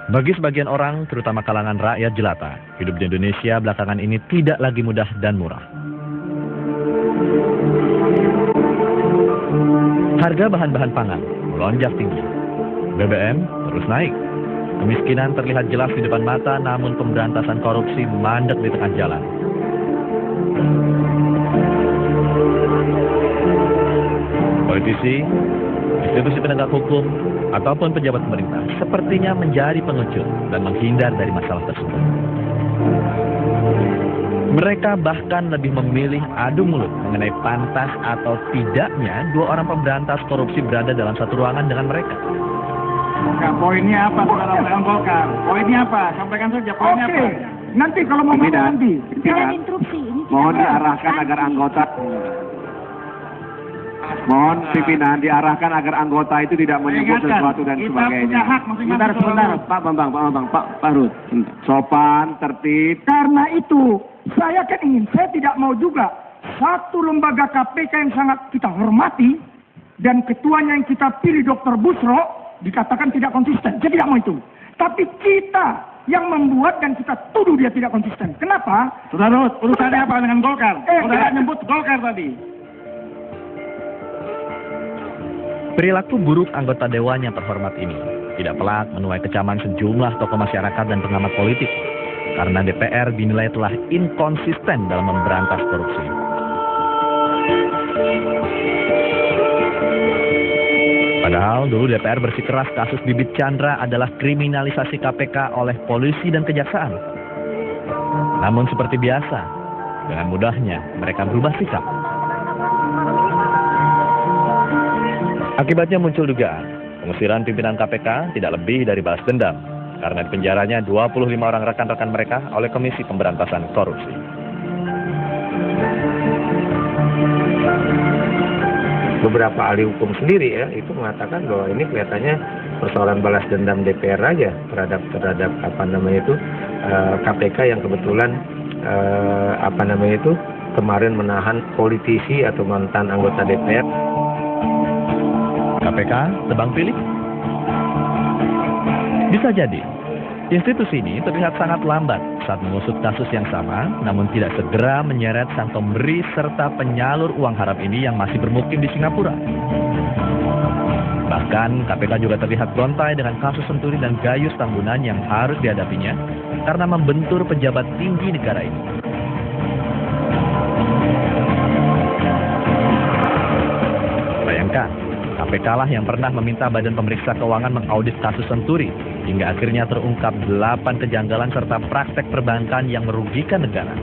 Bagi sebagian orang, terutama kalangan rakyat jelata, hidup di Indonesia belakangan ini tidak lagi mudah dan murah. Harga bahan-bahan pangan melonjak tinggi. BBM terus naik. Kemiskinan terlihat jelas di depan mata, namun pemberantasan korupsi mandek di tengah jalan. Politisi, institusi penegak hukum, ataupun pejabat pemerintah sepertinya menjadi pengecut dan menghindar dari masalah tersebut. Mereka bahkan lebih memilih adu mulut mengenai pantas atau tidaknya dua orang pemberantas korupsi berada dalam satu ruangan dengan mereka. Nah, poinnya apa saudara Golkar? Poinnya apa? Sampaikan saja poinnya apa. Nanti kalau mau nanti. Jangan interupsi. Mohon diarahkan agar anggota pimpinan diarahkan agar anggota itu tidak menyebut sesuatu dan sebagainya. Sebentar, Pak Bambang, Pak Ruth. Sopan, tertib. Karena itu, saya kan saya tidak mau juga satu lembaga KPK yang sangat kita hormati dan ketuanya yang kita pilih Dr. Busro dikatakan tidak konsisten. Saya tidak mau itu. Tapi kita yang membuat dan kita tuduh dia tidak konsisten. Kenapa? Saudara Ruth, urusannya apa dengan Golkar? Saudara nyebut Golkar tadi. Perilaku buruk anggota dewan yang terhormat ini tidak pelak menuai kecaman sejumlah tokoh masyarakat dan pengamat politik karena DPR dinilai telah inkonsisten dalam memberantas korupsi. Padahal dulu DPR bersikeras kasus Bibit Chandra adalah kriminalisasi KPK oleh polisi dan kejaksaan. Namun seperti biasa, dengan mudahnya mereka berubah sikap. Akibatnya muncul dugaan, pengusiran pimpinan KPK tidak lebih dari balas dendam, karena di penjaranya 25 orang rekan-rekan mereka oleh Komisi Pemberantasan Korupsi. Beberapa ahli hukum sendiri ya, itu mengatakan bahwa ini kelihatannya persoalan balas dendam DPR aja terhadap KPK yang kebetulan kemarin menahan politisi atau mantan anggota DPR. KPK tebang pilih? Bisa jadi, institusi ini terlihat sangat lambat saat mengusut kasus yang sama, namun tidak segera menyeret sang pemberi serta penyalur uang haram ini yang masih bermukim di Singapura. Bahkan KPK juga terlihat gontai dengan kasus senturi dan gayus tambunan yang harus dihadapinya karena membentur pejabat tinggi negara ini. Bayangkan, KPK lah yang pernah meminta Badan Pemeriksa Keuangan mengaudit kasus Senturi, hingga akhirnya terungkap 8 kejanggalan serta praktek perbankan yang merugikan negara.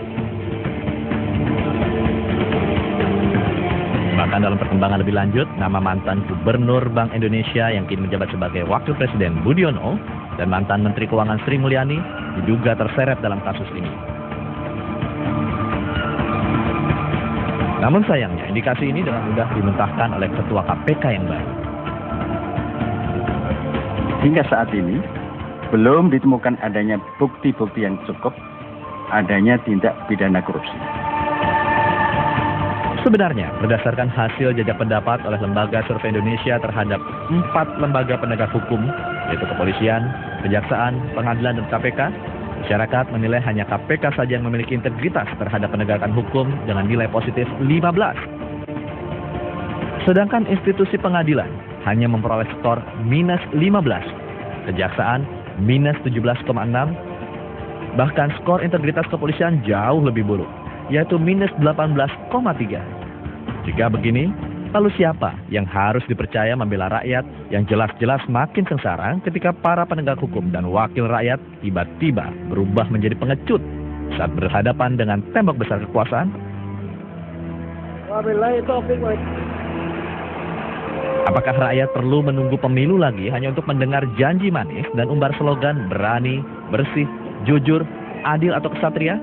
Bahkan dalam perkembangan lebih lanjut, nama mantan Gubernur Bank Indonesia yang kini menjabat sebagai Wakil Presiden Budiono dan mantan Menteri Keuangan Sri Mulyani diduga terseret dalam kasus ini. Namun sayangnya, indikasi ini dengan mudah dimentahkan oleh Ketua KPK yang baru. Hingga saat ini, belum ditemukan adanya bukti-bukti yang cukup adanya tindak pidana korupsi. Sebenarnya, berdasarkan hasil jajak pendapat oleh Lembaga Survei Indonesia terhadap 4 lembaga penegak hukum, yaitu kepolisian, kejaksaan, pengadilan, dan KPK, masyarakat menilai hanya KPK saja yang memiliki integritas terhadap penegakan hukum dengan nilai positif 15. Sedangkan institusi pengadilan hanya memperoleh skor minus 15, kejaksaan minus 17,6, bahkan skor integritas kepolisian jauh lebih buruk, yaitu minus 18,3. Jika begini, lalu siapa yang harus dipercaya membela rakyat yang jelas-jelas makin sengsara ketika para penegak hukum dan wakil rakyat tiba-tiba berubah menjadi pengecut saat berhadapan dengan tembok besar kekuasaan? Apakah rakyat perlu menunggu pemilu lagi hanya untuk mendengar janji manis dan umbar slogan berani, bersih, jujur, adil atau kesatria?